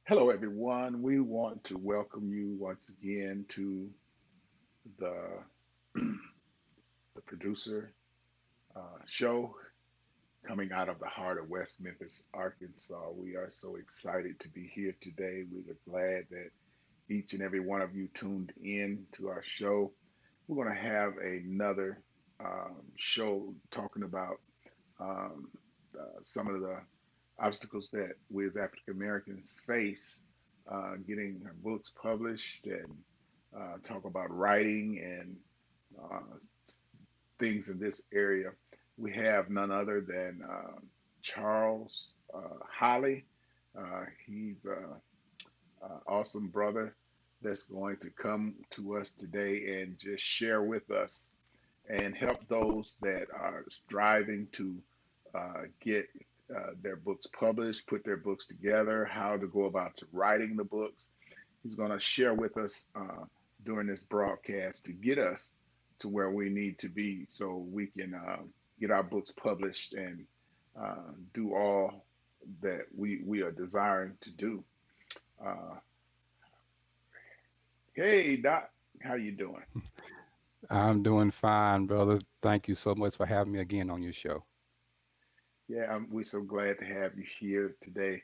Hello, everyone. We want to welcome you once again to the the producer show coming out of the heart of West Memphis, Arkansas. We are so excited to be here today. We are glad that each and every one of you tuned in to our show. We're going to have another show talking about um, some of the obstacles that we as African Americans face getting our books published and talk about writing and uh, things in this area. We have none other than Charles Holley. He's an awesome brother that's going to come to us today and just share with us and help those that are striving to get their books published, put their books together, how to go about to writing the books. He's going to share with us during this broadcast to get us to where we need to be so we can get our books published and do all that we are desiring to do. Uh, hey, Doc, how you doing? I'm doing fine, brother. Thank you so much for having me again on your show. Yeah, we're so glad to have you here today.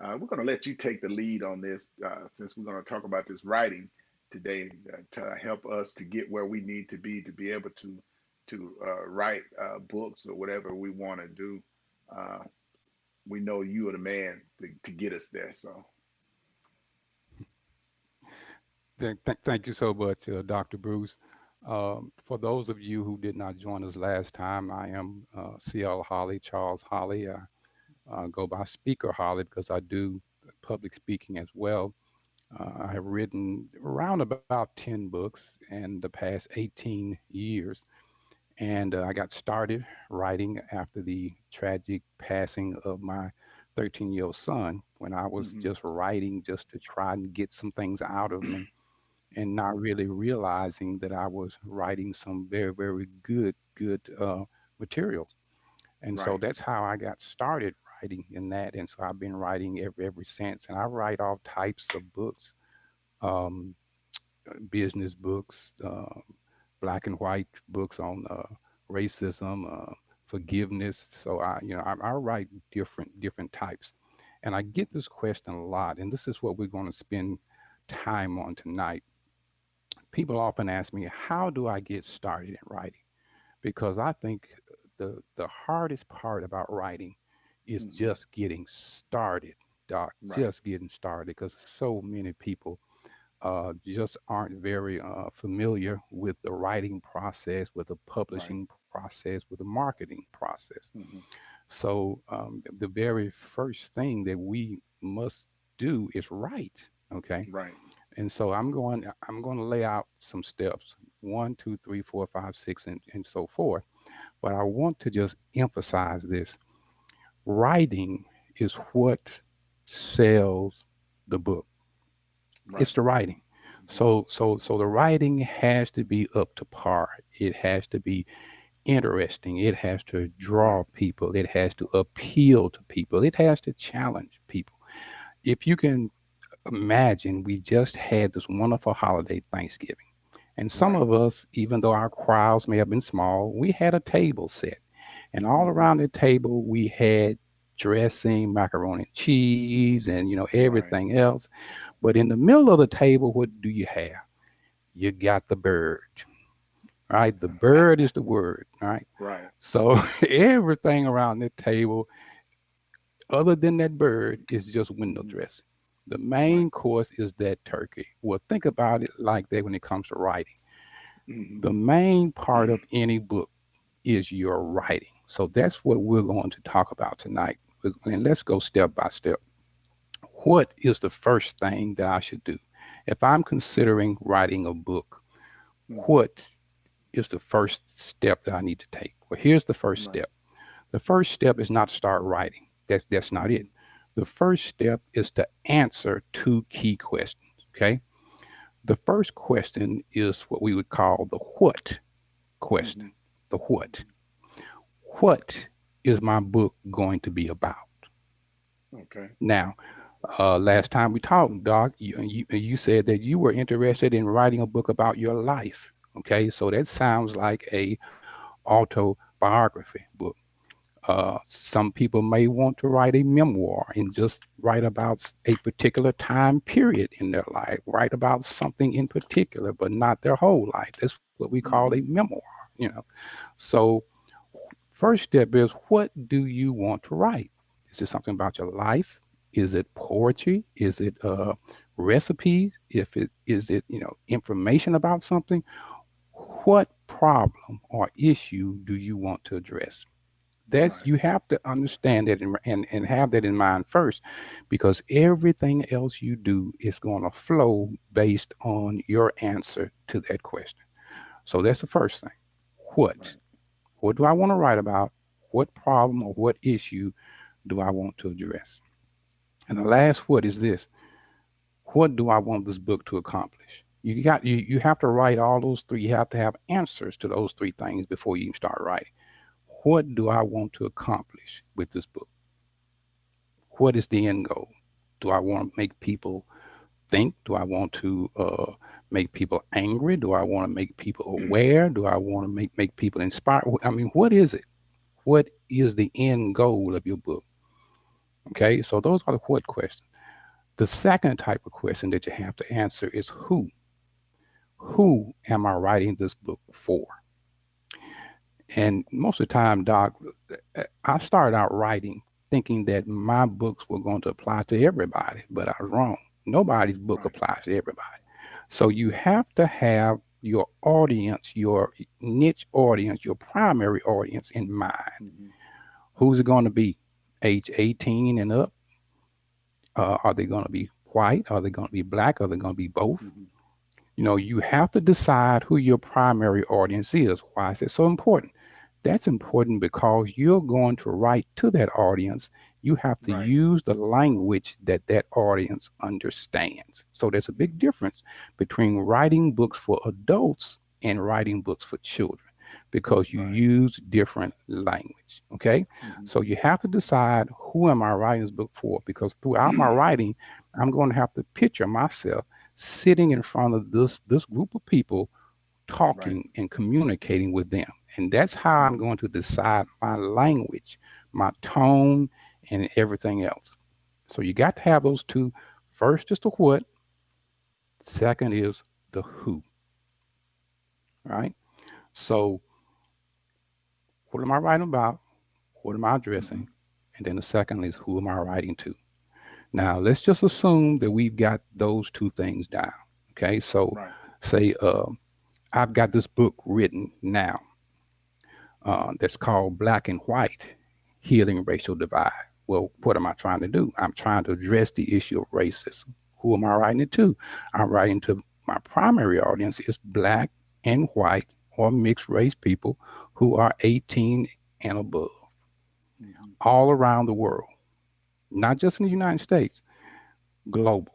We're going to let you take the lead on this since we're going to talk about this writing today to help us to get where we need to be able to write books or whatever we want to do. Uh, we know you are the man to get us there. So, Thank you so much, Dr. Bruce. For those of you who did not join us last time, I am CL Holly, Charles Holly. I go by Speaker Holly because I do public speaking as well. I have written around about 10 books in the past 18 years. And I got started writing after the tragic passing of my 13-year-old son when I was hmm just writing just to try and get some things out of me and not really realizing that I was writing some very, very good materials. And so right, that's how I got started writing in that. And so I've been writing ever since. And I write all types of books, um, business books, black and white books on racism, forgiveness. So I write different types, and I get this question a lot, and this is what we're going to spend time on tonight. People often ask me, "How do I get started in writing?" Because I think the hardest part about writing is hmm just getting started, Doc. right, Just getting started, because so many people just aren't very familiar with the writing process, with the right, publishing process, with the marketing process. hmm So the very first thing that we must do is write. Okay, right, and so I'm going to lay out some steps: one, two, three, four, five, six, and so forth. But I want to just emphasize this: writing is what sells the book. It's right, the writing. hmm So the writing has to be up to par. It has to be interesting. It has to right, draw people. It has to appeal to people. It has to challenge people. If you can imagine, we just had this wonderful holiday, Thanksgiving. And some right, of us, even though our crowds may have been small, we had a table set. And all hmm around the table, we had dressing, macaroni and cheese, and right, everything else. But in the middle of the table, what do you have? You got the bird, right? The bird is the word, right? right, So everything around the table, other than that bird, is just window hmm dressing. The right, main course is that turkey. Well, think about it like that when it comes to writing. hmm The main part of any book is your writing. So that's what we're going to talk about tonight. And let's go step by step. What is the first thing that I should do? If I'm considering writing a book, hmm what is the first step that I need to take? Well, here's the first right, step. The first step is not to start writing. That's not it. hmm The first step is to answer two key questions. Okay. The first question is what we would call the what question. hmm The what. What is my book going to be about? okay, Now, Last time we talked, Doc, you said that you were interested in writing a book about your life. Okay, so that sounds like a autobiography book. Some people may want to write a memoir and just write about a particular time period in their life, write about something in particular, but not their whole life. That's what we call a Hmm. memoir, you know. So, first step is, what do you want to write? Is it something about your life? Is it poetry? Is it recipes? If it is it, information about something? What problem or issue do you want to address? That's, Right. you have to understand that, and have that in mind first, because everything else you do is going to flow based on your answer to that question. So that's the first thing. What? Right. What do I want to write about? What problem or what issue do I want to address? And the last what is this: what do I want this book to accomplish? You have to write all those three. You have to have answers to those three things before you even start writing. What do I want to accomplish with this book? What is the end goal? Do I want to make people think? Do I want to make people angry? Do I want to make people aware? Do I want to make people inspired? I mean, what is it? What is the end goal of your book? Okay, so those are the what questions. The second type of question that you have to answer is who. Who am I writing this book for? And most of the time, Doc, I started out writing thinking that my books were going to apply to everybody, but I was wrong. Nobody's book Right. applies to everybody. So you have to have your audience, your niche audience, your primary audience in mind. Hmm. Who's it going to be? Age 18 and up? Are they going to be white? Are they going to be black? Are they going to be both? Hmm. You have to decide who your primary audience is. Why is it so important? That's important because you're going to write to that audience. You have to Right. use the language that that audience understands. So there's a big difference between writing books for adults and writing books for children, because you Right. use different language. Okay. Hmm. So you have to decide, who am I writing this book for? Because throughout my writing, I'm going to have to picture myself sitting in front of this group of people, Right. talking and communicating with them. And that's how I'm Hmm. going to decide my language, my tone, and everything else. So you got to have those two. First is the what, second is the who, right? So what am I writing about? What am I Hmm. addressing? And then the second is, who am I writing to? Now, let's just assume that we've got those two things down. Okay, so Right. say I've got this book written now, that's called Black and White: Healing Racial Divide. Well, what am I trying to do? I'm trying to address the issue of racism. Who am I writing it to? I'm writing to, my primary audience is black and white or mixed race people who are 18 and above, Hmm. all around the world, not just in the United States, global.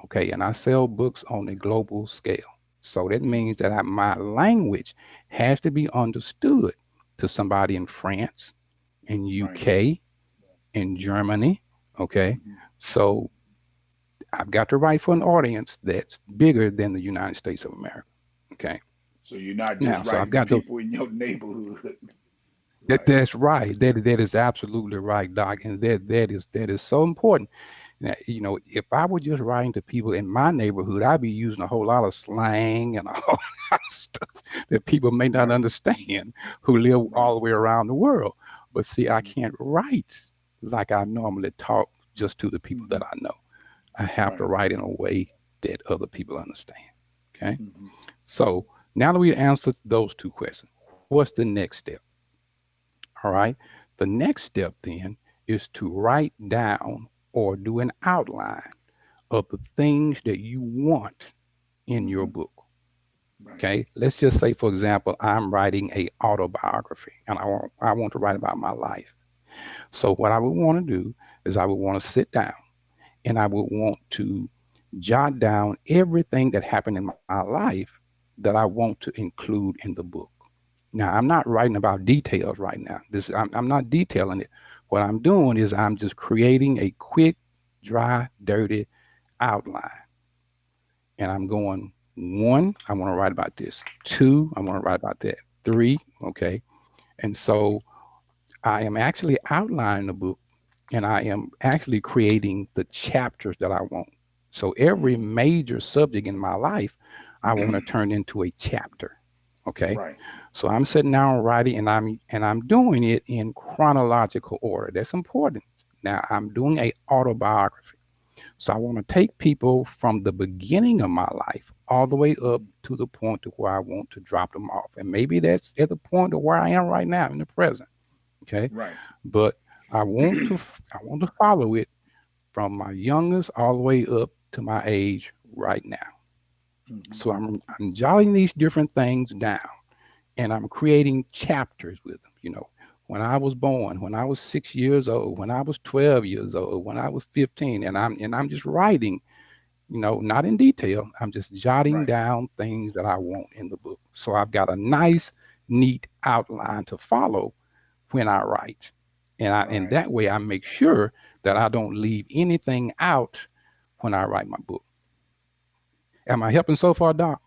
Okay, and I sell books on a global scale. So that means that my language has to be understood to somebody in France, in Right. UK, in Germany. Okay, Hmm. so I've got to write for an audience that's bigger than the United States of America. Okay, So you're not just now, so I've writing to got those. people in your neighborhood. Right. That's right. That is absolutely right, Doc, and that is so important. Now, if I were just writing to people in my neighborhood, I'd be using a whole lot of slang and a whole lot of stuff that people may not Right. understand, who live Right. all the way around the world. But see, I Hmm. can't write like I normally talk just to the people that Hmm. I know. I have to Right. write in a way that other people understand. Okay. Hmm. So now that we answered those two questions, what's the next step? All right. The next step then is to write down or do an outline of the things that you want in your Hmm. book. Right. Okay. Let's just say, for example, I'm writing a autobiography and I want to write about my life. So what I would want to do is I would want to sit down and I would want to jot down everything that happened in my life that I want to include in the book. Now, I'm not writing about details right now. I'm not detailing it. What I'm doing is I'm just creating a quick dry, dirty outline. And I'm going, one, I want to write about this. Two, I want to write about that. Three, okay. And so I am actually outlining the book and I am actually creating the chapters that I want. So every Hmm. major subject in my life, I want to turn into a chapter. Okay. Right. So I'm sitting down writing and I'm doing it in chronological order. That's important. Now I'm doing a autobiography. So I want to take people from the beginning of my life all the way up Hmm. to the point to where I want to drop them off. And maybe that's at the point of where I am right now in the present. Okay. Right. But I want to follow it from my youngest all the way up to my age right now. Hmm. So I'm jotting these different things down and I'm creating chapters with them. When I was born, when I was 6 years old, when I was 12 years old, when I was 15, and I'm just writing, not in detail. I'm just jotting Right. down things that I want in the book. So I've got a nice, neat outline to follow when I write. And Right. that way I make sure that I don't leave anything out when I write my book. Am I helping so far, Doc?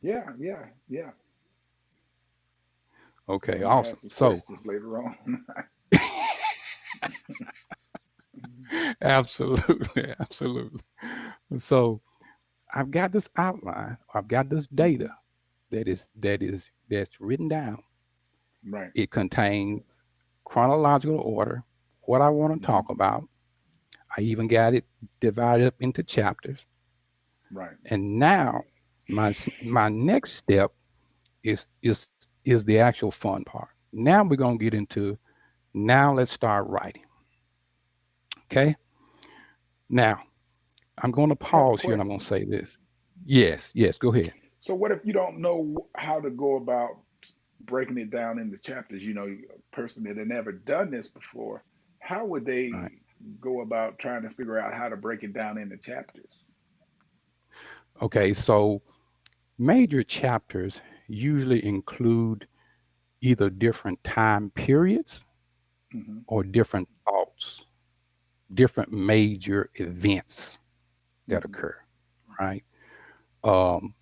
Yeah. Yeah. Yeah. Okay, I'm gonna awesome. ask some So questions later on. absolutely, absolutely. So I've got this outline, I've got this data Hmm. that's written down. Right. It contains chronological order, what I want to Hmm. talk about. I even got it divided up into chapters. Right. And now my next step is the actual fun part. Now we're gonna get into now let's start writing. Okay. Now I'm gonna I have a pause here and I'm gonna question. say this. Yes, yes, go ahead. So, what if you don't know how to go about breaking it down into chapters? A person that had never done this before, how would All right. they go about trying to figure out how to break it down into chapters? Okay, so major chapters usually include either different time periods Hmm. or different thoughts, different major events that Hmm. occur, right? Um,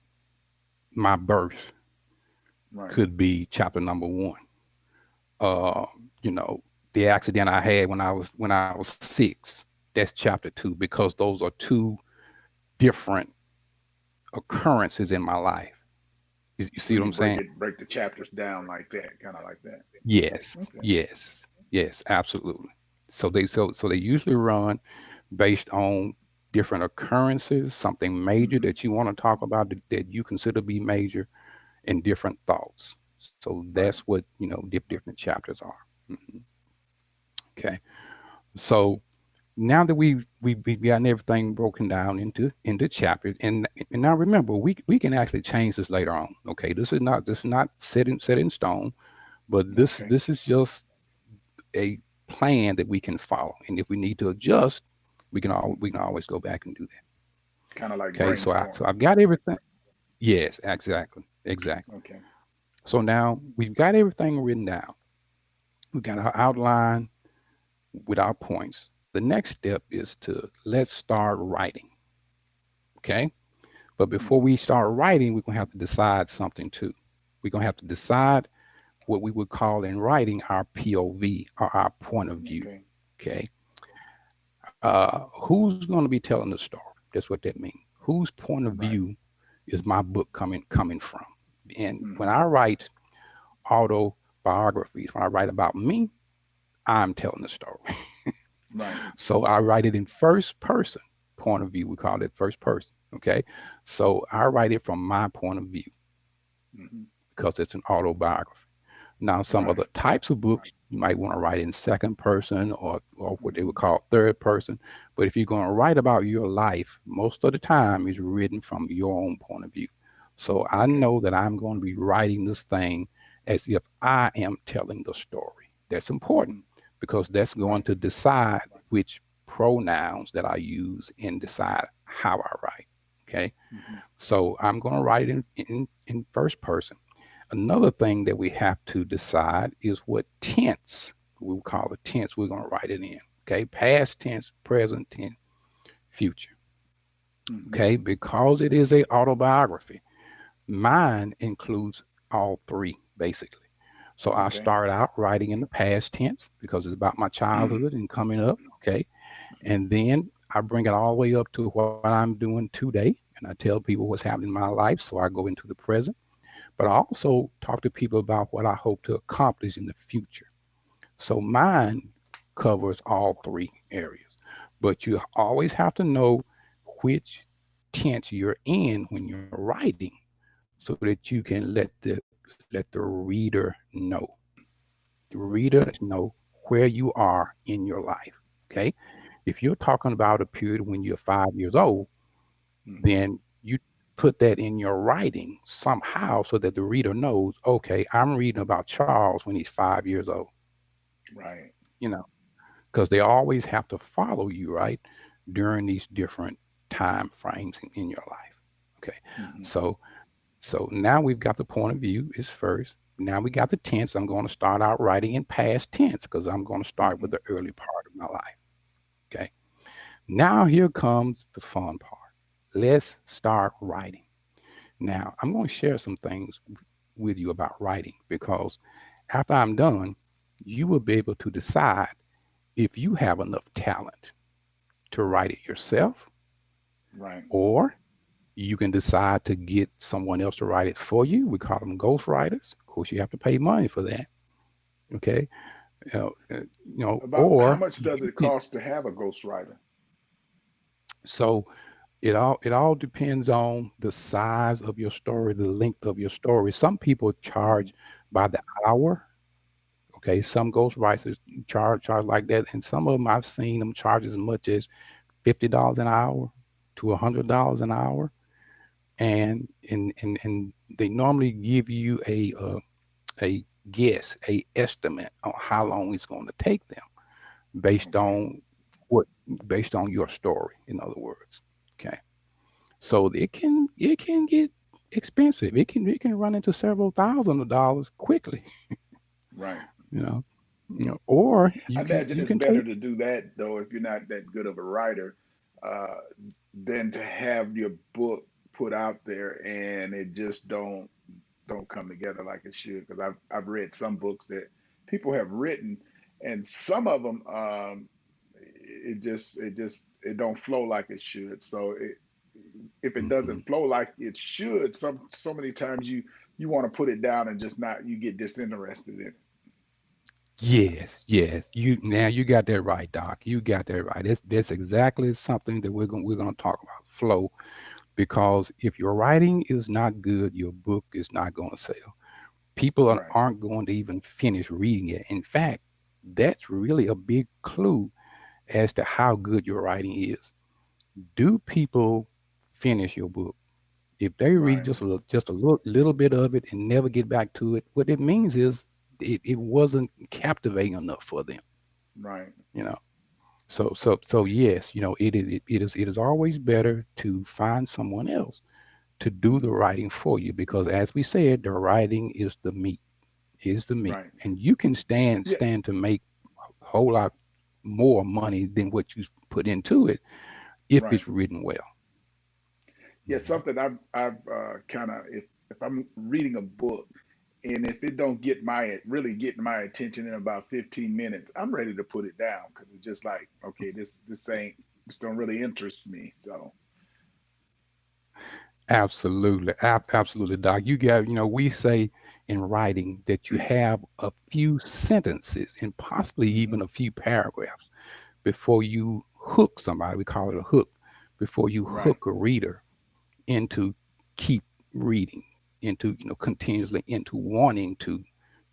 my birth Right. could be chapter number one. Uh, you know, the accident I had when I was 6, that's chapter two because those are two different occurrences in my life. You So see what you I'm saying? break the chapters down like that, kind of like that. Yes, Okay. yes, yes, absolutely. So they usually run based on different occurrences, something major Hmm. that you want to talk about that you consider to be major, and different thoughts. So that's Right. what different chapters are. Mhm. Okay. So now that we've gotten everything broken down into chapters, and now remember we can actually change this later on. Okay, this is not set in stone, but this Okay. this is just a plan that we can follow, and if we need to adjust, we can Hmm. always go back and do that. Kind of like Okay, so brainstorming. I've got everything. Yes, exactly. Okay. So now we've got everything written down. We've got our outline with our points. The next step is to let's start writing. Okay. But before Hmm. we start writing, we're going to have to decide something too. We're going to have to decide what we would call in writing our POV or our point of view. Okay. Okay. Who's going to be telling the story? That's what that means. Whose point of Right. view is my book coming from? And when Hmm. I write autobiographies, when I write about me, I'm telling the story. Right. So I write it in first person point of view. We call it first person. Okay. So I write it from my point of view Hmm. because it's an autobiography. Now, some Right. other types of books you might want to write in second person or what they Hmm. would call third person. But if you're going to write about your life, most of the time is written from your own point of view. So I Okay. know that I'm going to be writing this thing as if I am telling the story. That's important Hmm. because that's going Right. to decide which pronouns that I use and decide how I write. Okay. Hmm. So I'm going to write it in first person. Another thing that we have to decide is what tense we call it tense we're going to write it in. Okay, past tense, present tense, future. Hmm. Okay, because it is a autobiography. Mine includes all three basically. So I Okay. start out writing in the past tense because it's about my childhood and coming up. Okay, and then I bring it all the way up to what I'm doing today, and I tell people what's happening in my life. So I go into the present, but I also talk to people about what I hope to accomplish in the future. So mine covers all three areas, but you always have to know which tense you're in when you're writing so that you can let the reader know. The reader know where you are in your life. Okay. If you're talking about a period when you're 5 years old, Hmm. then you put that in your writing somehow so that the reader knows, okay, I'm reading about Charles when he's 5 years old, Right. you know, because they always have to follow you, right, during these different time frames in your life. Okay. Hmm. So now we've got the point of view is first. Now we got the tense. I'm going to start out writing in past tense because I'm going to start with Hmm. the early part of my life. Okay. Now here comes the fun part. Let's start writing. Now I'm going to share some things with you about writing because after I'm done, you will be able to decide if you have enough talent to write it yourself, Right. or you can decide to get someone else to write it for you. We call them ghostwriters. Of course, you have to pay money for that. Okay, About how or much does you it can. cost to have a ghostwriter? So it all depends on the size of your story, the length of your story. Some people Hmm. charge by the hour. Okay, some ghostwriters charge like that, and some of them I've seen them charge as much as $50 an hour to $100 an hour, and they normally give you a guess, a estimate on how long it's going to take them based Okay. on what based on your story. In other words, okay. So it can get expensive. It can run into several thousand of dollars quickly. Right. You know, or I you can imagine you it's can better take. to do that though if you're not that good of a writer, uh, than to have your book put out there and it just don't come together like it should. Because I've read some books that people have written, and some of them, it don't flow like it should. So if it Mhm. doesn't flow like it should, so many times you want to put it down and just not you get disinterested in it. Yes, yes. You got that right, Doc. You got that right. That's exactly something that we're gonna talk about flow. Because if your writing is not good, your book is not going to sell. People Right, aren't going to even finish reading it. In fact, that's really a big clue as to how good your writing is. Do people finish your book? If they read right, just a little bit of it and never get back to it, what it means is it wasn't captivating enough for them. right. You know. So yes, it is always better to find someone else to do the Hmm. writing for you because as we said, the writing is the meat, Right. and you can stand Yeah, stand to make a whole lot more money than what you put into it if right. it's written well. Yeah, Mhm. something I've kind of if I'm reading a book and if it don't get my really get my attention in about 15 minutes, I'm ready to put it down because it's just like, okay, this don't really interest me. So Absolutely, absolutely, Doc. We say in writing that you have a few sentences and possibly hmm. even a few paragraphs before you hook somebody. We call it a hook. Before you Right, hook a reader into keep reading, into continuously into wanting to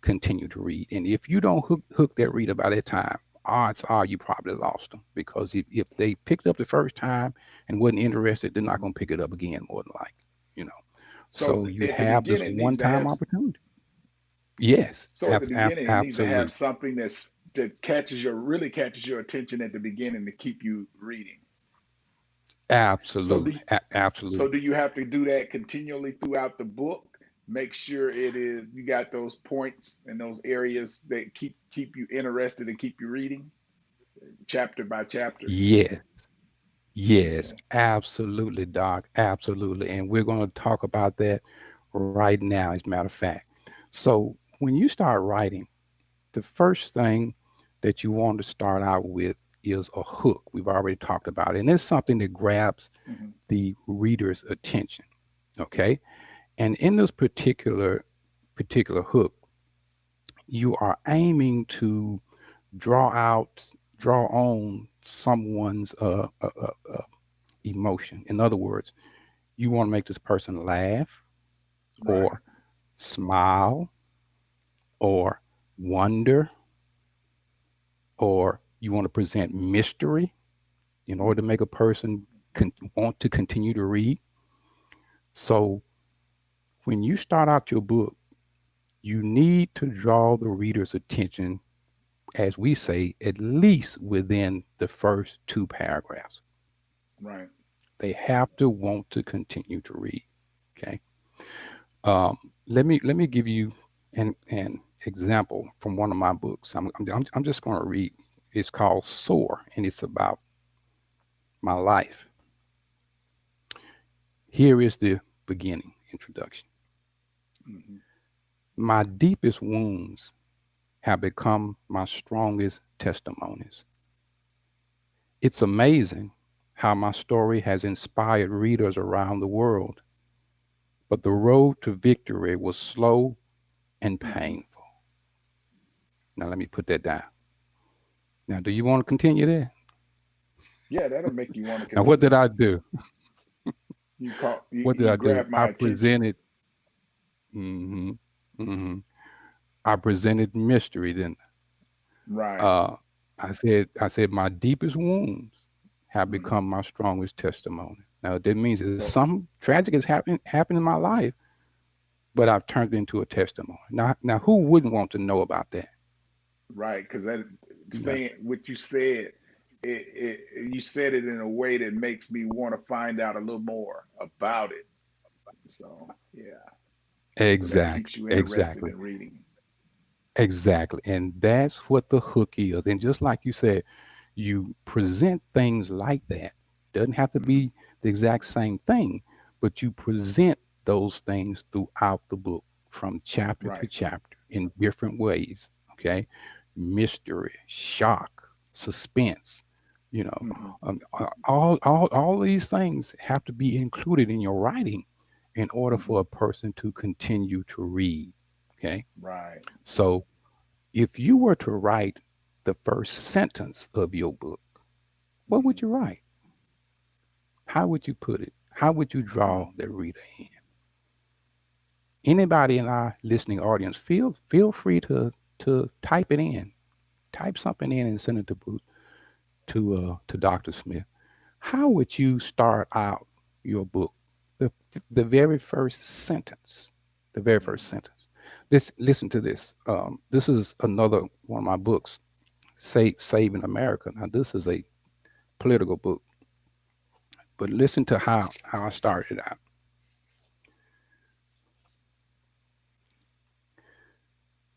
continue to read. And if you don't hook that reader by that time, odds are you probably lost them because if they picked up the first time and wasn't interested, they're not hmm. going to pick it up again more than likely. You know, So so you at the have this beginning it needs to one-time have opportunity. Yes, so at the beginning it needs to have absolutely, something that really catches your attention at the beginning to keep you reading. So absolutely, so absolutely. do you have to do that continually throughout the book? Make sure it is you got those points and those areas that keep you interested and keep you reading chapter by chapter. Yes. would you Yes, say? absolutely, Doc. Absolutely. And we're going to talk about that right now, as a matter of fact. So, when you start writing, the first thing that you want to start out with is a hook. We've already talked about it. And it's something that grabs Hmm. the reader's attention. Okay. And in this particular hook, you are aiming to draw out, draw on someone's emotion. In other words, you want to make this person laugh Right. or smile or wonder, or you want to present mystery in order to Hmm. make a person want to continue to read. So when you start out your book, you need to draw the reader's attention, as we say, at least within the first two paragraphs. Right. They have to want to continue to read. Okay. Let me give you an example from one of my books. I'm just going to read. It's called Soar, and it's about my life. Here is the beginning introduction. Hmm. My deepest wounds have become my strongest testimonies. It's amazing how my story has inspired readers around the world, but the road to victory was slow and Hmm. painful. Now, let me put that down. Now, do you want to continue there? Yeah, that'll make you want to Now, what did continue. I do? You What did you I do? grabbed my attention. Hmm hmm I presented mystery. Then Right. uh, I said, my deepest wounds have Hmm. become my strongest testimony. Now, that means that So some tragic has happened in my life, but I've turned it into a testimony. Now, who wouldn't want to know about that? right, because that Yeah. saying what you said, you said it in a way that makes me want to find out a little more about it. So yeah, so that keeps Exactly, you interested exactly. in reading. Exactly. And that's what the hook is. And just like you said, you present things like that. Doesn't have to Hmm. be the exact same thing, but you present those things throughout the book from chapter to Right. chapter in different ways. Okay. Mystery, shock, suspense, you know, Hmm. all these things have to be included in your writing in order for Hmm. a person to continue to read. Okay. Right. So if you were to write the first sentence of your book, what would Hmm. you write? How would you put it? How would you draw Hmm. the reader in? Anybody in our listening audience, feel free to type it in. Type something in and send it to Dr. Smith. How would you start out your book? The the very first sentence. The very first Hmm. sentence. Listen to this. This is another one of my books, Saving America. Now, this is a political book, but listen to how I started out.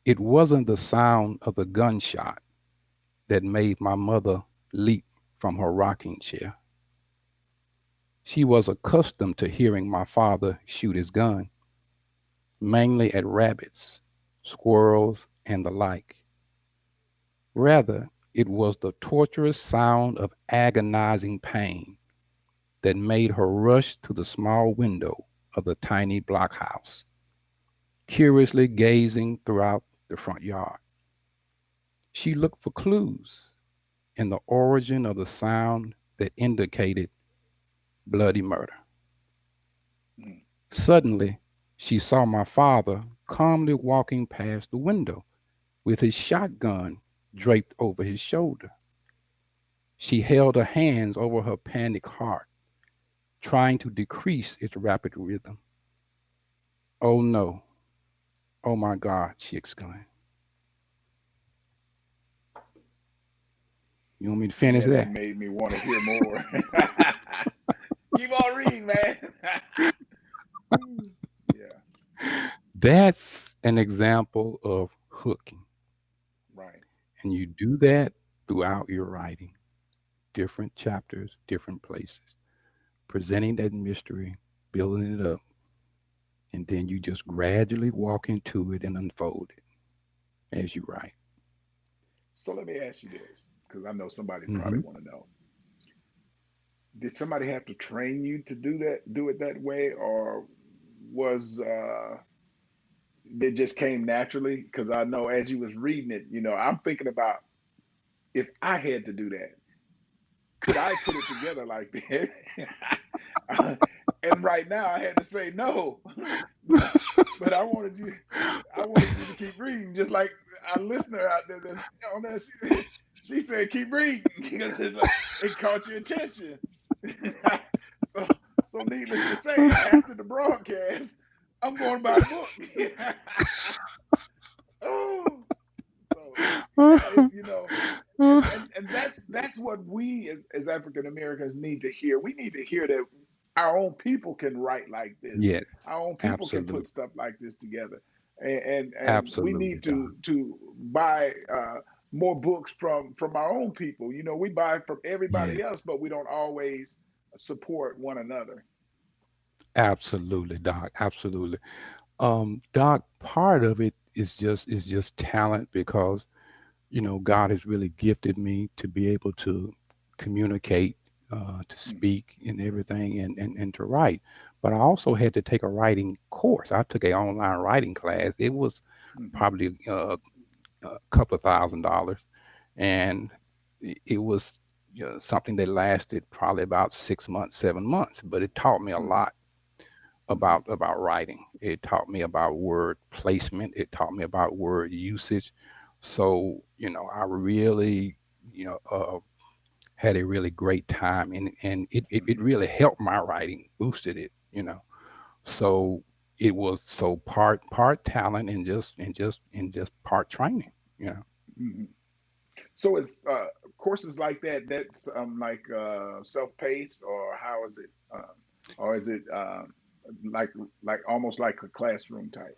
It wasn't the sound of the gunshot that made my mother leap from her rocking chair. She was accustomed to hearing my father shoot his gun, mainly at rabbits, squirrels, and the like. Rather, it was the torturous sound of agonizing pain that made her rush to the small window of the tiny block house, curiously gazing throughout the front yard. She looked for clues in the origin of the sound that indicated bloody murder. Hmm. Suddenly, she saw my father calmly walking past the window with his shotgun draped over his shoulder. She held her hands over her panicked heart, trying to decrease its rapid rhythm. Oh no, oh my God, she exclaimed. You want me to finish Yeah, that that? made me want to hear more. Keep on reading, man. Yeah. That's an example of hooking. Right. And you do that throughout your writing. different chapters, different places, presenting that mystery, building it up, and then you just gradually walk into it and unfold it as you write. So let me ask you this, because I know somebody Hmm. probably want to know. Did somebody have to train you to do it that way, or was it just came naturally? Because I know as you was reading it, I'm thinking about if I had to do that, could I put it together like that? And right now I had to say no, but I wanted you, to keep reading, just like our listener out there that's on there. She said keep reading because it's like it caught your attention. so needless to say, after the broadcast, I'm going to buy the book. Oh, so and that's what we as African Americans need to hear. We need to hear that our own people can write like this. Yes, Our own people can absolutely. put stuff like this together, and we Absolutely, need Doc. to buy more books from our own people. We buy from everybody else, Yes, but we don't always support one another. absolutely, Doc. Absolutely. Doc, part of it is just talent because God has really gifted me to be able to communicate, to Mm-hmm, speak, and everything, and to write. But I also had to take a writing course. I took a online writing class. It was mm-hmm, probably a couple of $1,000, and it was something that lasted probably about 6 months, 7 months. But it taught me a mm-hmm, lot about writing. It taught me about word placement. It taught me about word usage. So I really you know uh, had a really great time, and it mm-hmm. really helped my writing, boosted it. So it was so part talent and just part training. Mm-hmm. So it's courses like that. That's like self-paced, or how is it? Or is it like almost like a classroom type?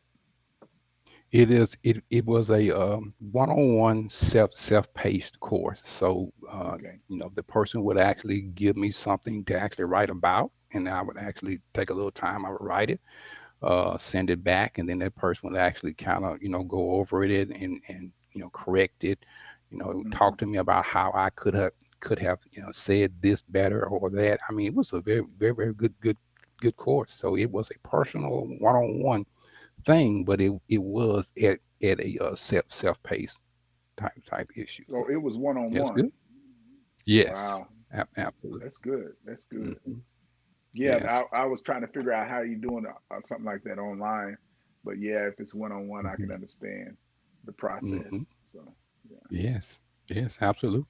It was a one-on-one self-paced course. So Okay. the person would actually give me something to actually write about, and I would actually take a little time. I would write it, send it back, and then that person would actually kind of go over it and correct it. Hmm. Talk to me about how I could have said this better or that. I mean, it was a very very very good course. So it was a personal one-on-one thing, but it was at a self-paced type issue. So it was one on Yes, good. one. Yes, Wow, absolutely. that's good. That's good. Hmm. Yeah, Yes. I was trying to figure out how you doing something like that online, but yeah, if it's one on one, I can Hmm. understand the Hmm. process. So yeah. Yes. Yes, absolutely.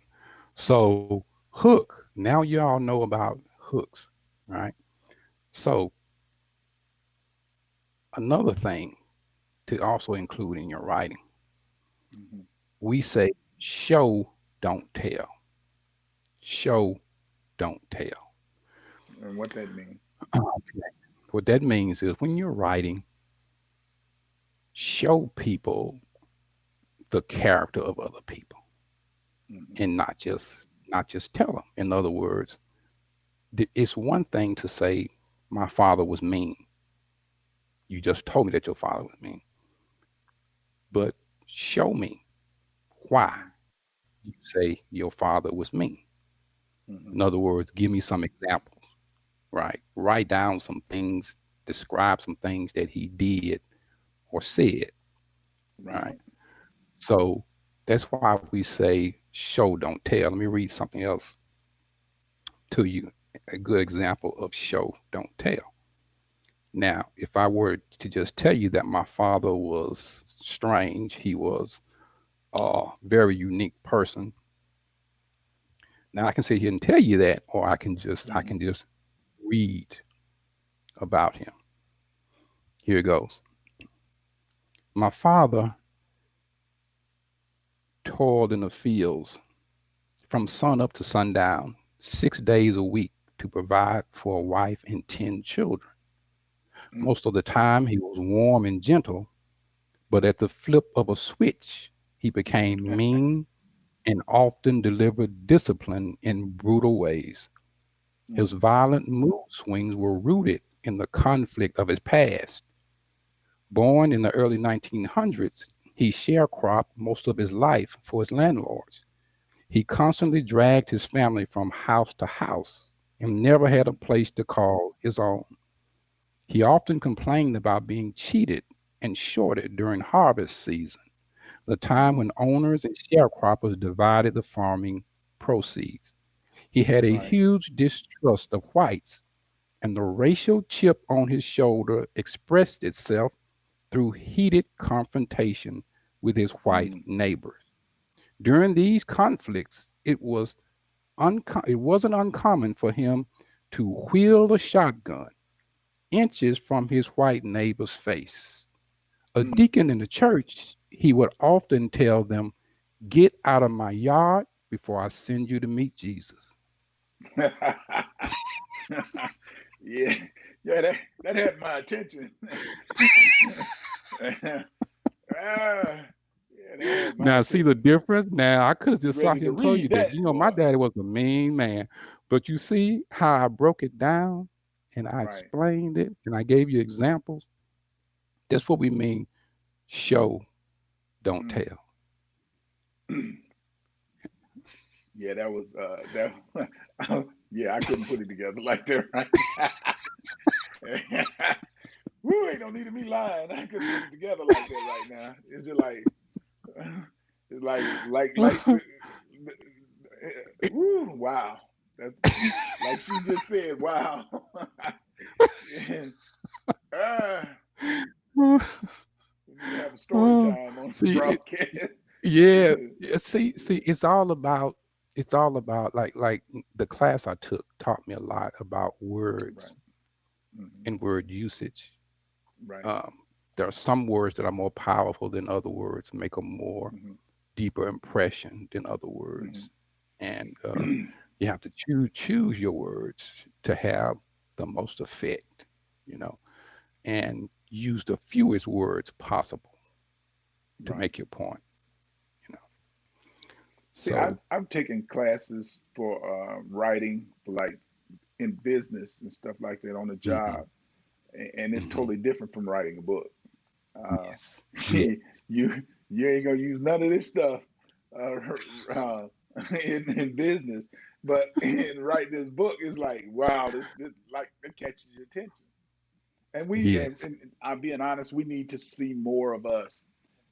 So hook. Now you all know about hooks, right? So another thing to also include in your writing, Hmm. we say show, don't tell. Show, don't tell. And what that mean? Okay. What that means is when you're writing, show people the character of other people Hmm. and not just tell them. In other words, it's one thing to say my father was mean. You just told me that your father was mean, but show me why Hmm. you say your father was mean. In Hmm. other words, give me some examples, right? Write down some things, describe some things that he did or said, Right. right? So that's why we say show, don't tell. Let me read something else to you. A good example of show, don't tell. Now, if I were to just tell you that my father was strange, he was a very unique person. Now I can sit here and tell you that, or I Hmm. can just read about him. Here it goes. My father toiled in the fields from sun up to sundown, 6 days a week to provide for a wife and 10 children. Mm. Most of the time, he was warm and gentle, but at the flip of a switch, he became mean and often delivered discipline in brutal ways. His mm, violent mood swings were rooted in the conflict of his past. Born in the early 1900s, he sharecropped most of his life for his landlords. He constantly dragged his family from house to house and never had a mm, place to call his own. He often complained about being cheated and shorted during harvest season, the time mm. when owners and sharecroppers divided the farming proceeds. He had a Right. huge distrust of whites, and the racial chip on his shoulder expressed itself through heated confrontation with his white Mm. neighbors. During these conflicts, it wasn't uncommon for him to wheel a shotgun inches from his white neighbor's face. A Mm. deacon in the church, he would often tell them, "Get out of my yard before I send you to meet Jesus." Yeah, yeah, that had my attention. Yeah, that had my Now, see the attention. difference? Now, I could have just sat Ready here to and told you read that, that, my boy. daddy was a mean man. But you see how I broke it down and I Right. explained it and I gave you examples? That's what we mean show, don't Mm. tell. Yeah, that was that. Yeah, I couldn't put it together like that right now. Woo, ain't no need of me lying. I couldn't put it together like that right now. It's just like, it's woo, wow. That's like she just said, wow. And, uh, we need to have a story Oh, time on the see, broadcast. yeah, yeah, see, it's all about like the class I took taught me a lot about Right. words Hmm. and word usage. Right. Um, there are some words that are more powerful than other words, make a more Hmm. deeper impression than other Hmm. words, and you have to choose your words to have the most effect, you know, and use the fewest words possible to Right. make your point, you know. See, I've So, I've taken classes for writing for like in business and stuff like that on the hmm job, and it's hmm totally different from writing a book. Uh, yes, yes, you you ain't gonna use none of this stuff uh, uh, in business, but in writing this book is like wow, this like it catches your attention. And yes, I'm being honest, we need to see more of us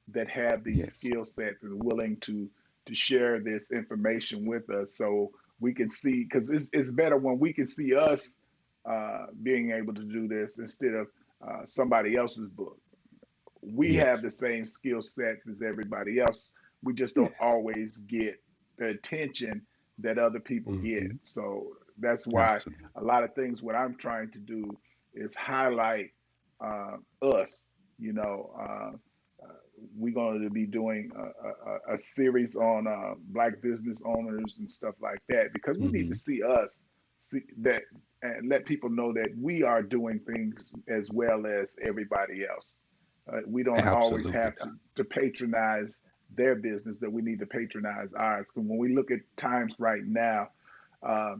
that have these yes, skill sets and willing to share this information with us, so we can see because it's better when we can see us being able to do this instead of somebody else's book. We have yes, the same skill sets as everybody else. We just don't yes. always get the attention that other people get. hmm So that's why Absolutely. a lot of things, what I'm trying to do is highlight us. You know, we're going to be doing a series on black business owners and stuff like that because we need to hmm see us see that and let people know that we are doing things as well as everybody else. We don't always Absolutely, have Doc. to patronize their business, that we need to patronize ours. Because when we look at times right now, uh,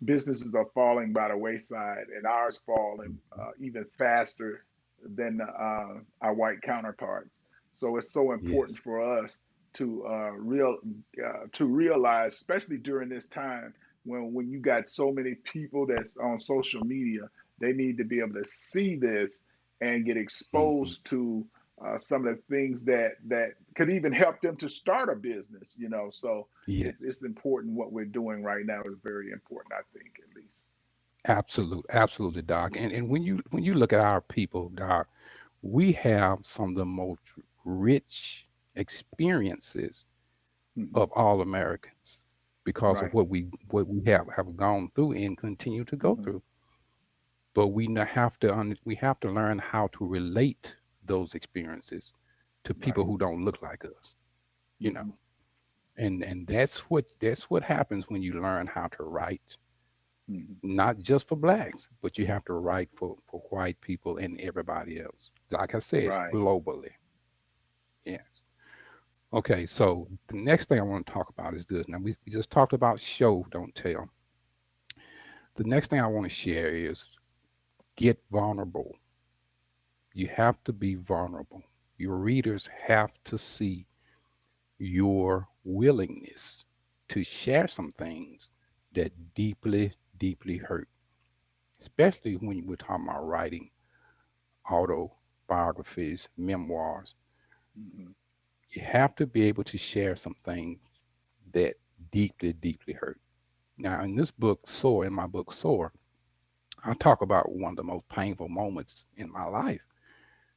businesses are falling by the wayside, and ours falling even faster than our white counterparts. So it's so important Yes. for us to to realize, especially during this time when you got so many people that's on social media, they need to be able to see this and get hmm exposed to some of the things that could even help them to start a business. You know, so Yes. it's important. What we're doing right now is very important, I think, at least. Absolutely, Doc. And when you look at our people, Doc, we have some of the most rich experiences Hmm. of all Americans because of Right. what we have gone through and continue to go Hmm. through. But we have to learn how to relate those experiences to people Right. who don't look like us, you know. Hmm. And that's what happens when you learn how to write, Hmm. not just for blacks, but you have to write for white people and everybody else. Like I said, Right. globally. Yes. Okay, so the next thing I want to talk about is this. Now, we just talked about show, don't tell. The next thing I want to share is get vulnerable. You have to be vulnerable. Your readers have to see your willingness to share some things that deeply, deeply hurt, especially when we're talking about writing autobiographies, memoirs. Hmm. You have to be able to share some things that deeply, deeply hurt. Now, in this book, Soar, in my book, Soar, I talk about one of the most painful moments in my life.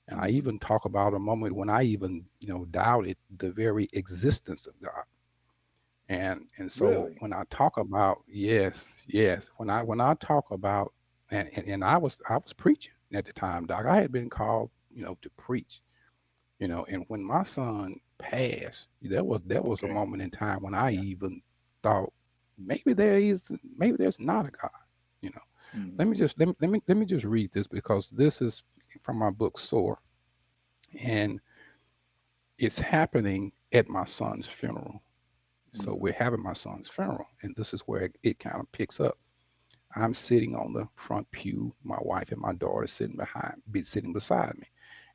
And I Hmm. even talk about a moment when I even, doubted the very existence of God. And so Really? when I talk about, yes, yes, when I talk about, and I was preaching at the time, Doc. I had been called, to preach, and when my son passed, there was a Okay. moment in time when I Yeah. even thought maybe there's not a God. You know, let Hmm. me just let me just read this because this is from my book Soar, and it's happening at my son's funeral. So Hmm. we're having my son's funeral, and this is where it kind of picks up. I'm sitting on the front pew, my wife and my daughter sitting beside me,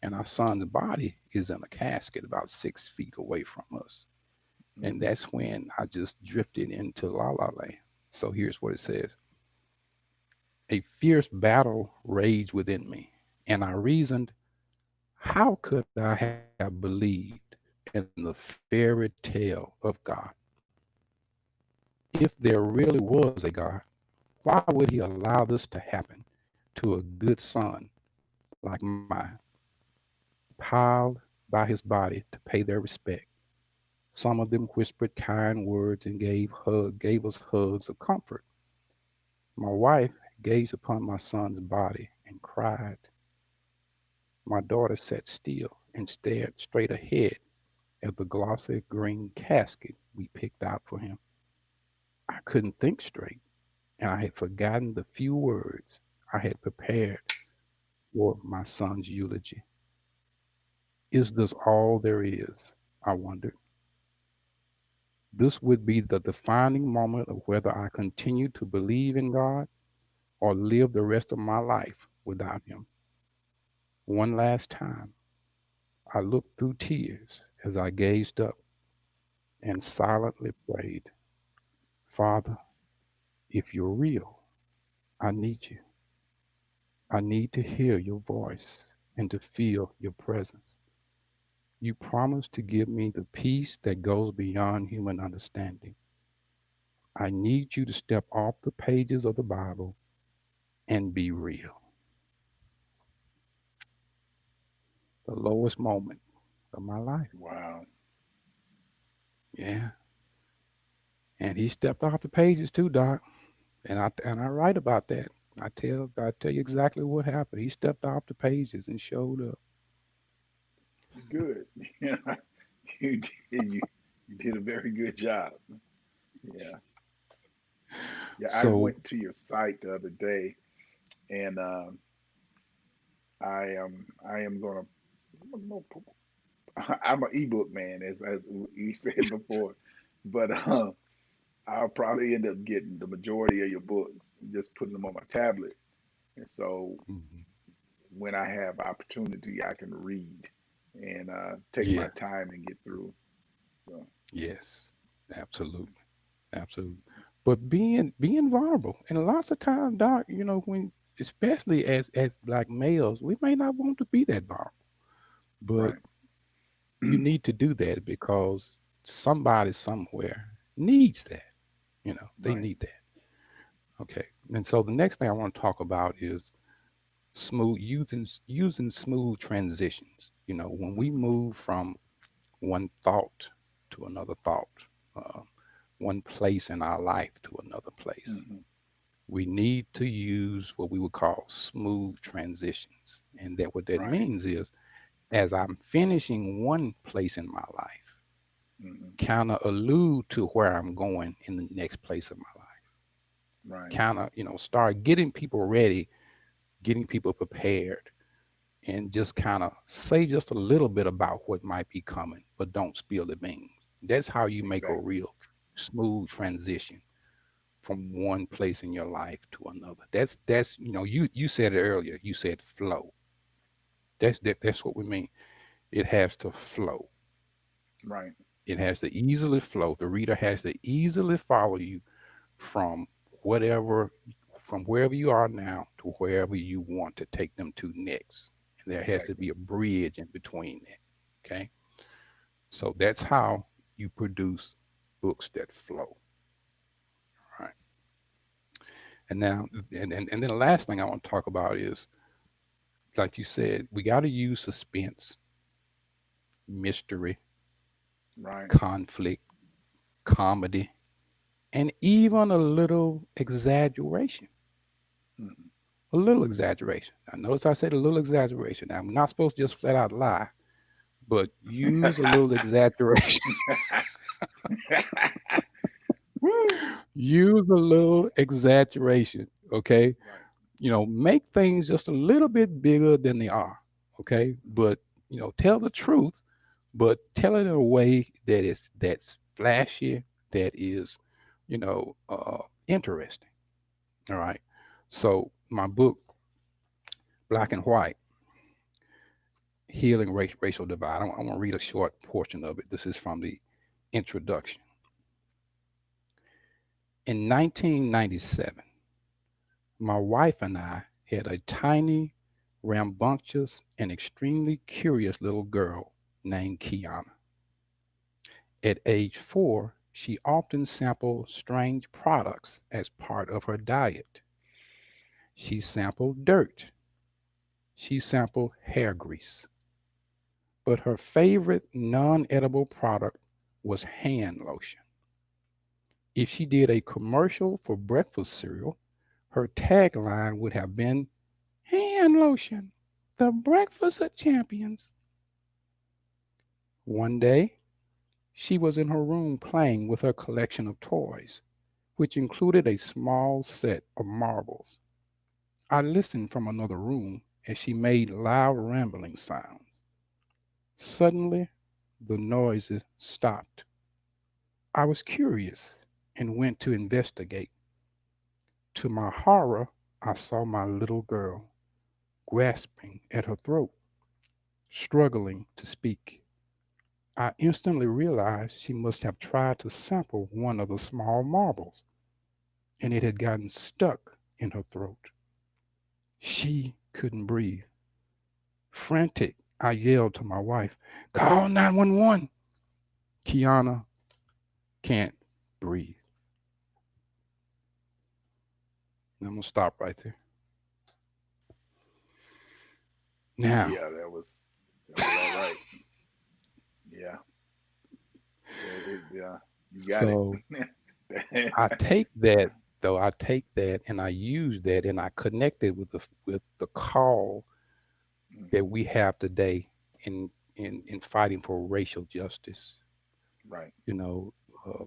and our son's body is in a casket about 6 feet away from us. And Hmm. that's when I just drifted into La La Land. So here's what it says: a fierce battle raged within me, and I reasoned, how could I have believed in the fairy tale of God? If there really was a God, why would he allow this to happen to a good son like mine, piled by his body to pay their respect? Some of them whispered kind words and gave us hugs of comfort. My wife gazed upon my son's body and cried. My daughter sat still and stared straight ahead at the glossy green casket we picked out for him. I couldn't think straight, and I had forgotten the few words I had prepared for my son's eulogy. Is this all there is? I wondered. This would be the defining moment of whether I continue to believe in God or live the rest of my life without Him. One last time, I looked through tears as I gazed up and silently prayed, Father, if you're real, I need you. I need to hear your voice and to feel your presence. You promised to give me the peace that goes beyond human understanding. I need you to step off the pages of the Bible and be real. The lowest moment of my life. Wow. Yeah. And he stepped off the pages too, Doc. And I write about that. I tell you exactly what happened. He stepped off the pages and showed up. Good. Yeah. You did. You did a very good job. Yeah. Yeah. I So went to your site the other day, and I am gonna. I'm an ebook man, as you said before, but I'll probably end up getting the majority of your books, just putting them on my tablet, and so mhm, when I have opportunity, I can read and take my yeah, time and get through. So yes, absolutely, absolutely. But being vulnerable, and lots of times, Doc, when especially as black males, we may not want to be that vulnerable, but right. you need to do that because somebody somewhere needs that. They Right. need that. Okay. And so the next thing I want to talk about is using smooth transitions. When we Hmm. move from one thought to another thought, uh, one place in our life to another place, Hmm. we need to use what we would call smooth transitions. And that what that Right. means is, as I'm finishing one place in my life, Hmm. kind of allude to where I'm going in the next place of my life. Right. Kind of, start getting people ready, getting people prepared, and just kind of say just a little bit about what might be coming, but don't spill the beans. That's how you make a Exactly. real smooth transition from one place in your life to another. That's you said it earlier. You said flow. That's what we mean. It has to flow. Right. It has to easily flow. The reader has to easily follow you from whatever from wherever you are now to wherever you want to take them to next. And there has to Exactly. be a bridge in between that. Okay. So that's how you produce books that flow. Right. And now and then the last thing I want to talk about is, like you said, we got to use suspense, mystery, Right. conflict, comedy, and even a little exaggeration. Mhm. A little exaggeration. Now, notice I said a little exaggeration. Now, I'm not supposed to just flat out lie, but use a little exaggeration. Woo! Use a little exaggeration. Okay. Right. Make things just a little bit bigger than they are. Okay. But, tell the truth, but tell it in a way that's flashy, that is, interesting. All right. So my book, Black and White, Healing Racial Divide. I want to read a short portion of it. This is from the introduction. In 1997, my wife and I had a tiny, rambunctious, and extremely curious little girl named Kiana. At age 4, she often sampled strange products as part of her diet. She sampled dirt. She sampled hair grease. But her favorite non edible product was hand lotion. If she did a commercial for breakfast cereal, her tagline would have been hand lotion, the breakfast of champions. One day, she was in her room playing with her collection of toys, which included a small set of marbles. I listened from another room as she made loud rambling sounds. Suddenly, the noises stopped. I was curious and went to investigate. To my horror, I saw my little girl grasping at her throat, struggling to speak. I instantly realized she must have tried to sample one of the small marbles, and it had gotten stuck in her throat. She couldn't breathe. Frantic, I yelled to my wife, "Call 911! Kiana can't breathe." And I'm going to stop right there. Now, Yeah, that was all right. Yeah. Yeah. You got it. so I take that, though, I take that and I use that and I connect it with the call that Mhm. we have today in fighting for racial justice. Right. You know, uh,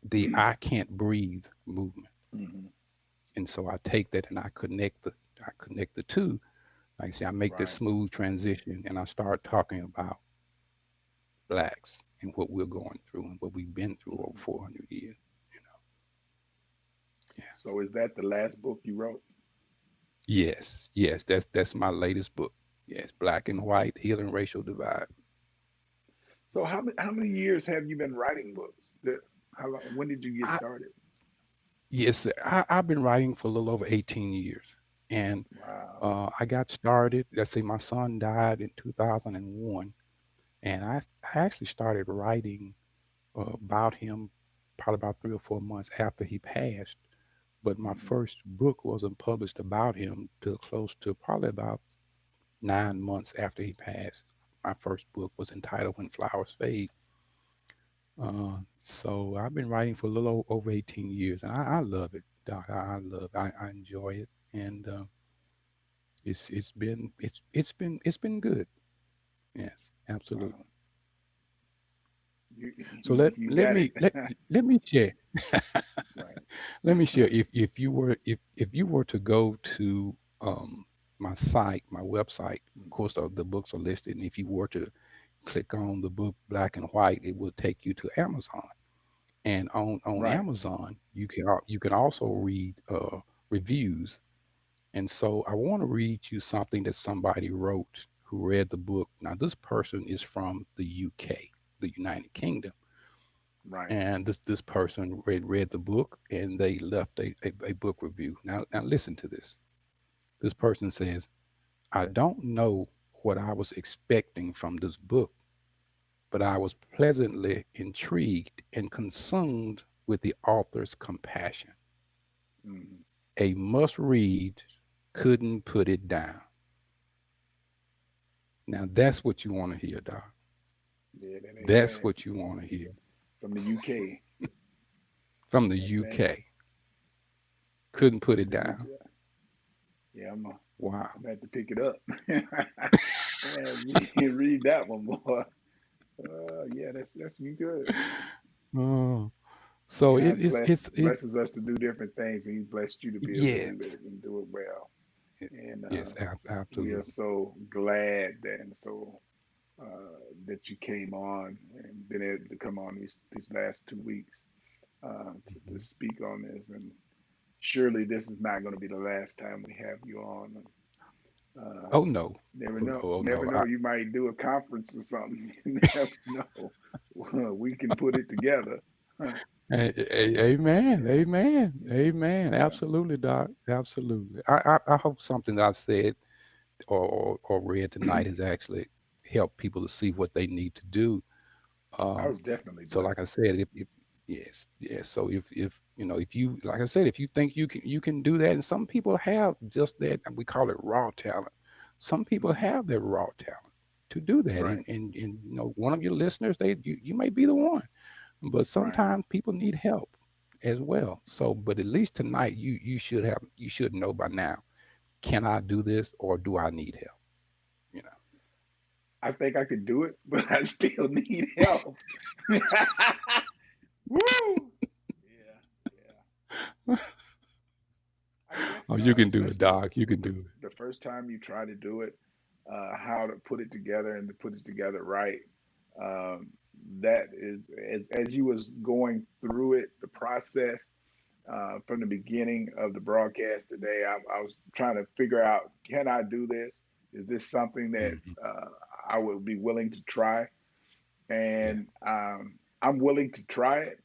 the "I can't breathe" movement, Mhm. and so I take that and I connect the two. Like I say, I make this Right. smooth transition, and I start talking about blacks and what we're going through and what we've been through over Mhm. 400 years. You know, yeah. So is that the last book you wrote? Yes, yes, that's my latest book. Yes, Black and White, Healing Racial Divide. So how many years have you been writing books? How long, when did you get I, started? yes, I've been writing for a little over 18 years, and Wow. I got started. Let's say my son died in 2001, and I actually started writing about him probably about 3 or 4 months after he passed. But my Mhm. first book wasn't published about him till close to probably about 9 months after he passed. My first book was entitled "When Flowers Fade." So I've been writing for a little over 18 years, and I love it, Doc. I enjoy it, and it's been good. Yes, absolutely. Wow. You So you you got it. let me share. Right. Let me share. If you were to go to my site, my website. Of Mm. course, the books are listed, and if you were to click on the book Black and White, it will take you to Amazon. And on Right. Amazon, you can also read reviews. And so I want to read you something that somebody wrote who read the book. Now, this person is from the UK, the United Kingdom, Right. and this person read the book and they left a book review. Now listen to this. This person says, "I don't know what I was expecting from this book, but I was pleasantly intrigued and consumed with the author's compassion. Hmm. A must read, couldn't put it down." Now that's what you want to hear, Doc. Yeah, that ain't That's bad. what you want to hear From the UK. from the Amen. UK. Couldn't put it Good down. job. Yeah, Wow. I'm gonna have to pick it up. And read that one more. Yeah, that's you good. Oh, so God it's blesses us to do different things, and He blessed you to be able to do yes, it and do it well. And yes, we are absolutely. so glad that and so that you came on and been able to come on these last 2 weeks to Mhm. speak on this. And surely this is not going to be the last time we have you on. Uh, Oh no, never oh no, know. oh Never no. know. You might do a conference or something. You never know. We can put it together. Huh. Amen, Yeah. amen, Yeah. amen. Yeah. Absolutely, Doc. Absolutely. I hope something that I've said or read tonight has actually helped people to see what they need to do. I was Um, definitely so like I blessed. said, if yes, yes. So if you know if you like I said, if you think you can do that, and some people have just that, and we call it raw talent. Some people Hmm. have that raw talent to do that, Right. and one of your listeners, you may be the one, but Right. sometimes people need help as well. So, but at least tonight, you should know by now. Can I do this, or do I need help? You I think I could do it, but I still need help. Woo! Yeah. Yeah. know. I guess Oh, you can do it, especially Doc. You can do the first time you try to do it, how to put it together and to put it together right. Um, that is as you was going through it, the process from the beginning of the broadcast today. I was trying to figure out, can I do this? Is this something it. that I would be willing to try? Yeah. And I'm willing to try it,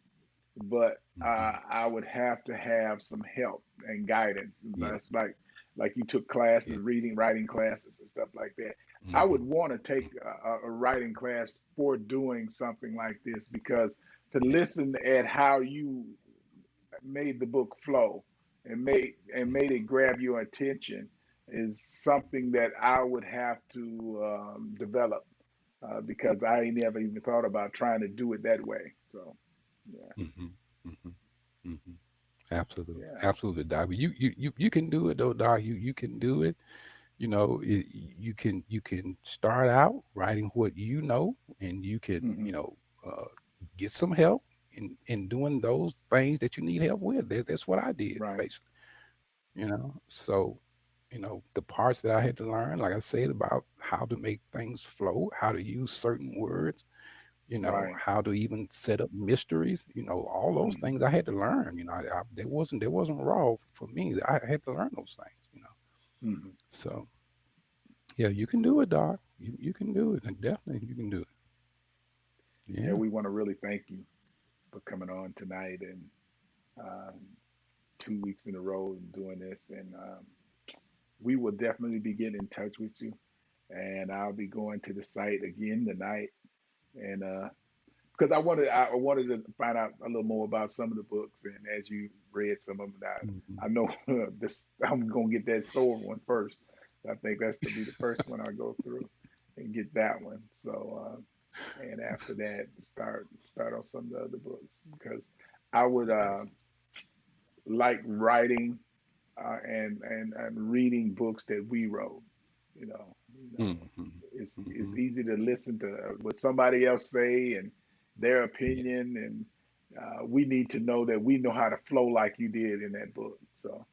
but Hmm. I would have to have some help and guidance. Yeah. That's like you took Yeah. classes, reading, writing classes, and stuff like that. I would Hmm. want to take a writing class for doing something like this because to Yeah. listen at how you made the book flow and made it grab your attention is something that I would have to develop because I ain't never even thought about trying to do it that way. So yeah, Hmm. Hmm. Hmm. Absolutely. yeah. Absolutely, Doc. But you can do it though, Doc. You can do it. You can start out writing what you know, and you can Hmm. get some help in doing those things that you need help with. That's what I did Right, basically. So the parts that I had to learn, like I said, about how to make things flow, how to use certain words, right. how to even set up mysteries, all those Hmm. things I had to learn. There wasn't raw for me. I had to learn those things. Hmm. So yeah, you can do it, Doc. You can do it, and definitely you can do it. Yeah, Yeah. we want to really thank you for coming on tonight and um, 2 weeks in a row and doing this. And we will definitely be getting in touch with you. And I'll be going to the site again tonight. And because I wanted to find out a little more about some of the books. And as you read some of them, Hmm. I know this. I'm gonna get that sword one first. I think that's to be the first one I go through and get that one. So and after that, start on some of the other books because I would Yes. like writing and reading books that we wrote. Hmm. It's Hmm. easy to listen to what somebody else say and their Yes. opinion, and we need to know that we know how to flow like you did in that book. So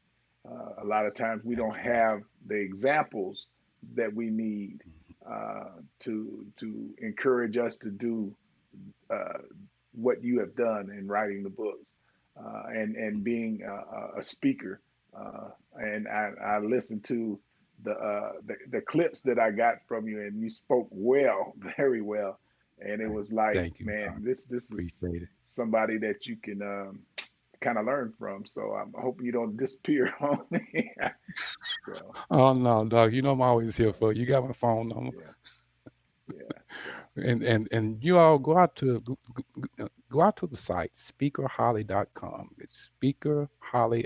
A lot of times we don't Amen. have the examples that we need to encourage us to do uh, what you have done in writing the books and being a speaker. And I listened to the clips that I got from you, and you spoke well, very well. And it was like, Thank you, man, Doc. this is Appreciate it. somebody that you can kind of learn from. So I hope you don't disappear on me. So Oh no, Doc. You know I'm always here for you. You got my phone number. yeah, yeah. So And you all go out to go out to the site speakerholly.com. It's speakerholly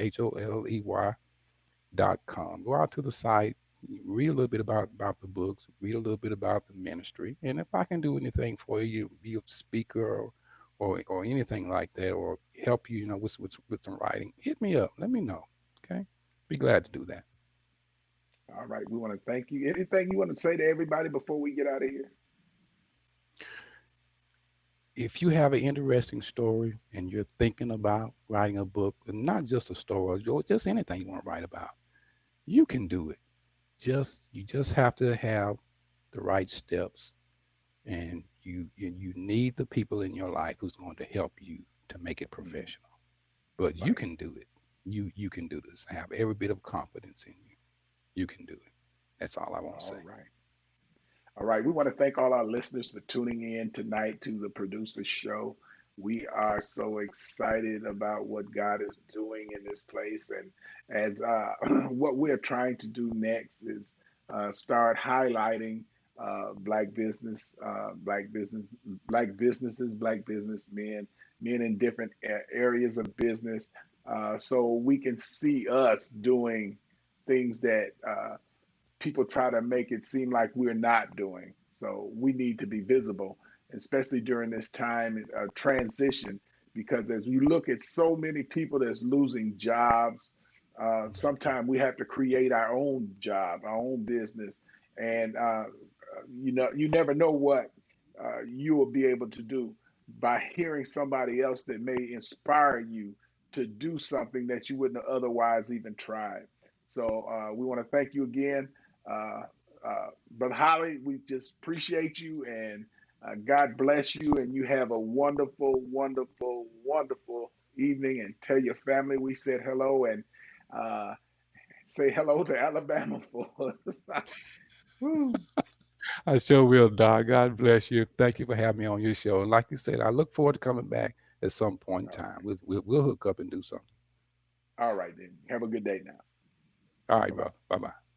HOLLEY.com. Go out to the site, read a little bit about the books, read a little bit about the ministry, and if I can do anything for you, be a speaker or anything like that, or help you, with some writing, hit me up. Let me know. Okay, be glad to do that. all right, we want to thank you. Anything you want to say to everybody before we get out of here? If you have an interesting story and you're thinking about writing a book, and not just a story, or just anything you want to write about, you can do it. You just have to have the right steps, and you need the people in your life who's going to help you to make it Mhm. professional. But you Right. can do it. You can do this. Have every bit of confidence in you. You can do it. That's all I want to All say. right. All right. We want to thank all our listeners for tuning in tonight to the Producer Show. We are so excited about what God is doing in this place. And as what we're trying to do next is start highlighting black business, black businesses, black businessmen, men in different areas of business, so we can see us doing things that people try to make it seem like we're not doing. So we need to be visible, especially during this time of transition, because as you look at so many people that's losing jobs, sometimes we have to create our own job, our own business, and you never know what you will be able to do by hearing somebody else that may inspire you to do something that you wouldn't have otherwise even tried. So we want to thank you again, uh, Brother Holly. We just appreciate you, and God bless you. And you have a wonderful, wonderful, wonderful evening. And tell your family we said hello, and uh, say hello to Alabama for us. Woo. I sure will, Doc. God bless you. Thank you for having me on your show. And like you said, I look forward to coming back at some point in All time. right. We'll hook up and do something. All right, then. Have a good day now. All Bye right, bye. brother. Bye bye.